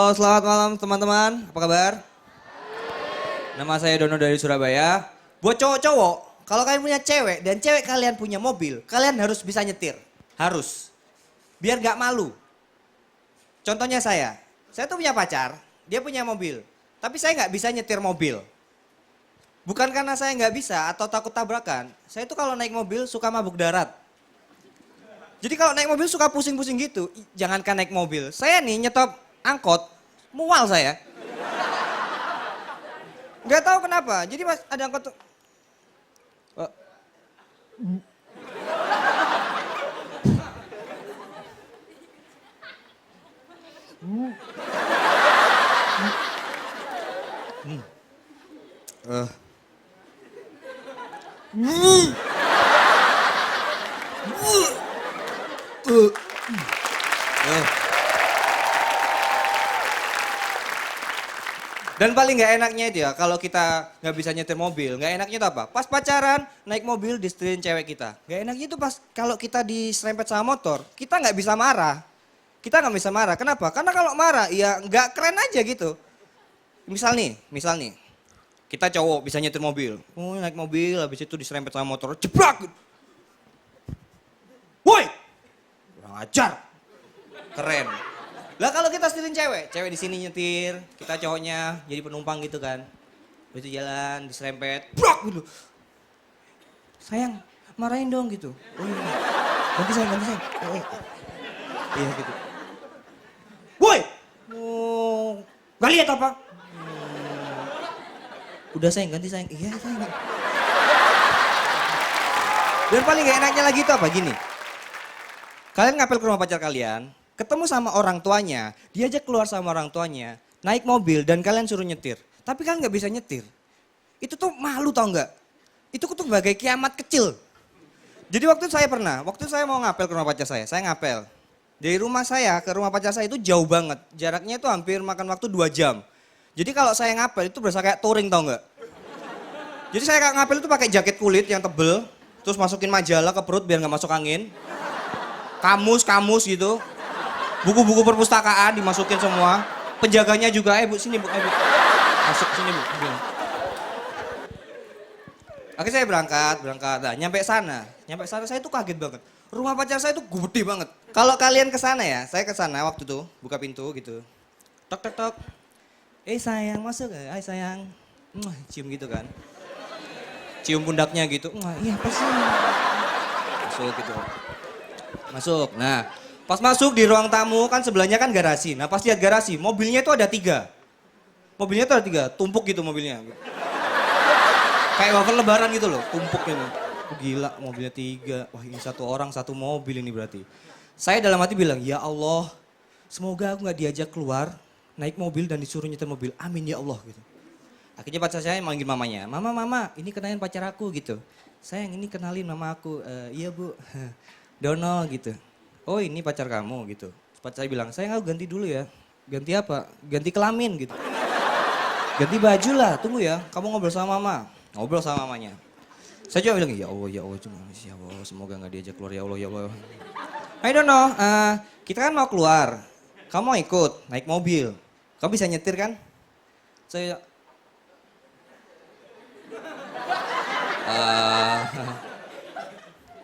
Halo, selamat malam teman-teman. Apa kabar? Nama saya Dono dari Surabaya. Buat cowok-cowok, kalau kalian punya cewek dan cewek kalian punya mobil, kalian harus bisa nyetir. Harus. Biar gak malu. Contohnya saya tuh punya pacar, dia punya mobil. Tapi saya nggak bisa nyetir mobil. Bukan karena saya nggak bisa atau takut tabrakan. Saya tuh kalau naik mobil suka mabuk darat. Jadi kalau naik mobil suka pusing-pusing gitu. Jangankan naik mobil. Saya nih nyetop angkot, mual saya. Nggak tahu kenapa. Jadi pas ada angkot tuh. Oh. Dan paling nggak enaknya itu ya, kalau kita nggak bisa nyetir mobil, nggak enaknya itu apa? Pas pacaran, naik mobil disetelin cewek kita. Nggak enaknya itu pas kalau kita diserempet sama motor, kita nggak bisa marah. Kita nggak bisa marah, kenapa? Karena kalau marah, ya nggak keren aja gitu. Misal nih, kita cowok bisa nyetir mobil. Oh, naik mobil, habis itu diserempet sama motor, jebrak. Woi, kurang ajar. Keren. Lah kalau kita setelin cewek di sini nyetir, kita cowoknya jadi penumpang gitu kan. Habis itu jalan, diserempet, brak gitu. Sayang, marahin dong gitu. Oh iya, ganti sayang. Iya gitu. Woi, gak lihat apa? Udah sayang, ganti sayang. Iya sayang. Dan paling gak enaknya lagi itu apa? Gini, kalian ngapel ke rumah pacar kalian, ketemu sama orang tuanya, diajak keluar sama orang tuanya, naik mobil dan kalian suruh nyetir. Tapi kalian nggak bisa nyetir. Itu tuh malu tau nggak? Itu tuh bagai kiamat kecil. Jadi waktu saya mau ngapel ke rumah pacar saya ngapel. Dari rumah saya ke rumah pacar saya itu jauh banget. Jaraknya itu hampir makan waktu 2 jam. Jadi kalau saya ngapel itu berasa kayak touring tau nggak? Jadi saya ngapel itu pakai jaket kulit yang tebel, terus masukin majalah ke perut biar nggak masuk angin. Kamus gitu. Buku-buku perpustakaan dimasukin semua. Penjaganya juga, bu sini bu, masuk sini bu. Akhirnya saya berangkat. Nah, nyampe sana saya tuh kaget banget. Rumah pacar saya tuh gede banget. Kalau kalian ke sana ya, saya ke sana waktu itu buka pintu gitu. Tok. Sayang masuk, sayang. Cium gitu kan. Cium pundaknya gitu. Iya pasti. Masuk gitu. Masuk. Nah, pas masuk di ruang tamu kan sebelahnya kan garasi. Nah pas lihat garasi, mobilnya itu ada 3. Tumpuk gitu mobilnya. Kayak wafer lebaran gitu loh, tumpuk gitu. Gila mobilnya 3, wah ini 1 orang 1 mobil ini berarti. Saya dalam hati bilang, ya Allah semoga aku gak diajak keluar, naik mobil dan disuruh nyetir mobil, amin ya Allah gitu. Akhirnya pacar saya manggil mamanya, mama ini kenalin pacar aku gitu. Sayang ini kenalin mama aku, iya bu, Dono gitu. Oh ini pacar kamu gitu. Pacar saya bilang, saya ganti dulu ya. Ganti apa? Ganti kelamin gitu. Ganti baju lah, tunggu ya. Kamu ngobrol sama mama. Ngobrol sama mamanya. Saya juga bilang, ya Allah, cuma ya Allah, semoga gak diajak keluar ya Allah. Hai Dono, kita kan mau keluar. Kamu mau ikut naik mobil. Kamu bisa nyetir kan? Saya,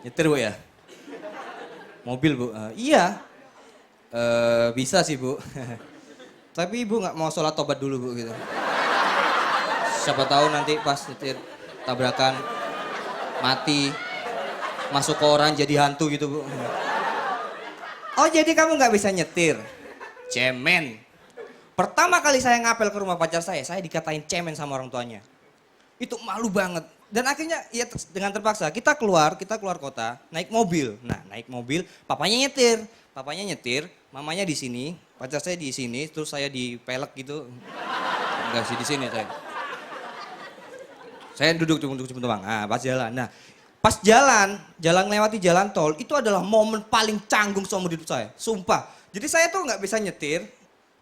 nyetir bu ya? Mobil bu, iya. Bisa sih bu. Tapi ibu nggak mau sholat tobat dulu bu gitu. Siapa tahu nanti pas nyetir tabrakan mati, masuk koran jadi hantu gitu bu. Oh jadi kamu nggak bisa nyetir? Cemen. Pertama kali saya ngapel ke rumah pacar saya dikatain cemen sama orang tuanya. Itu malu banget. Dan akhirnya ya dengan terpaksa kita keluar kota, naik mobil. Nah, naik mobil, papanya nyetir, mamanya di sini, pacar saya di sini, terus saya di pelek gitu. Enggak sih di sini saya. Saya duduk doang. Nah, pas jalan. Nah, pas jalan lewati jalan tol, itu adalah momen paling canggung seumur hidup saya. Sumpah. Jadi saya tuh nggak bisa nyetir,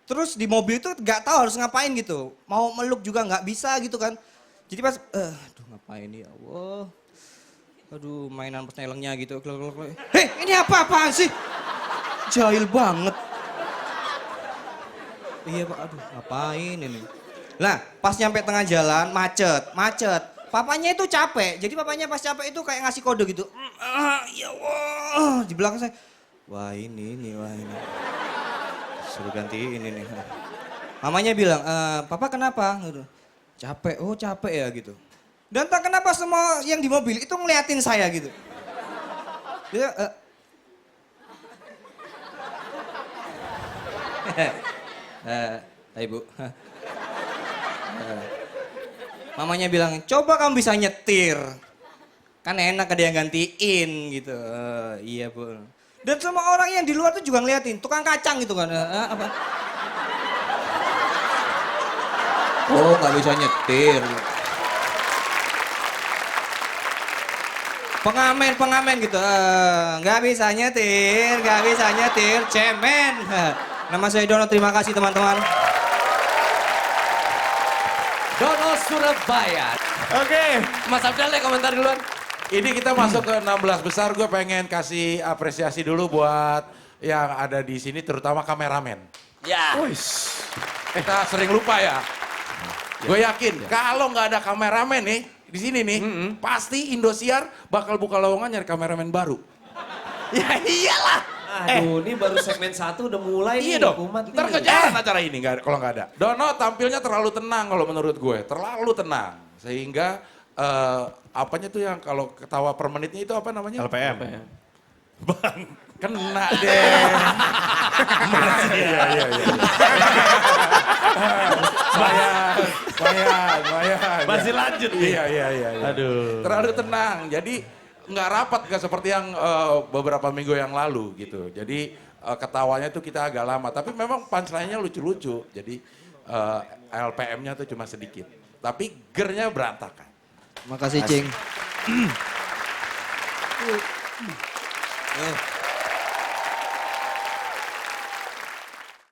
terus di mobil itu nggak tahu harus ngapain gitu. Mau meluk juga nggak bisa gitu kan. Jadi pas, aduh ngapain ya Allah. Aduh mainan persnelengnya gitu. Hei ini apa-apaan sih? Jahil banget. Iya Pak, aduh ngapain ini. Nah pas nyampe tengah jalan macet. Papanya itu capek, jadi papanya pas capek itu kayak ngasih kode gitu. Ya Allah, di belakang saya. Wah ini. Suruh gantiin ini nih. Mamanya bilang, papa kenapa? Gitu. Capek, oh capek ya gitu. Dan tak kenapa semua yang di mobil itu ngeliatin saya gitu. Dia, ibu. Mamanya bilang, coba kamu bisa nyetir. Kan enak ada yang gantiin gitu. Iya bu. Dan semua orang yang di luar tuh juga ngeliatin. Tukang kacang gitu kan. Apa? Oh nggak bisa nyetir. Pengamen gitu. Nggak bisa nyetir. Cemen. Nama saya Dono, terima kasih teman-teman. Dono Surabaya. Oke. Mas Abdal deh komentar duluan. Ini kita masuk ke 16 besar, gue pengen kasih apresiasi dulu buat yang ada di sini, terutama kameramen. Ya. Kita sering lupa ya. Gue yakin kalau nggak ada kameramen nih di sini nih, pasti Indosiar bakal buka lowongan nyari kameramen baru. Ya iyalah. Aduh, ini baru segmen 1 udah mulai nih. Iya dong, Kumat ntar nih. kejalan acara ini kalau nggak ada. Dono tampilnya terlalu tenang kalau menurut gue, terlalu tenang. Sehingga apanya tuh yang kalau ketawa per menitnya itu apa namanya? LPM. Bang, kena deh. Iya. Lumayan. Masih lanjut nih. Iya. Aduh. Terlalu tenang, jadi nggak rapat, nggak seperti yang beberapa minggu yang lalu gitu. Jadi ketawanya tuh kita agak lama, tapi memang punchline-nya lucu-lucu. Jadi LPM-nya tuh cuma sedikit, tapi gernya berantakan. Makasih Cing.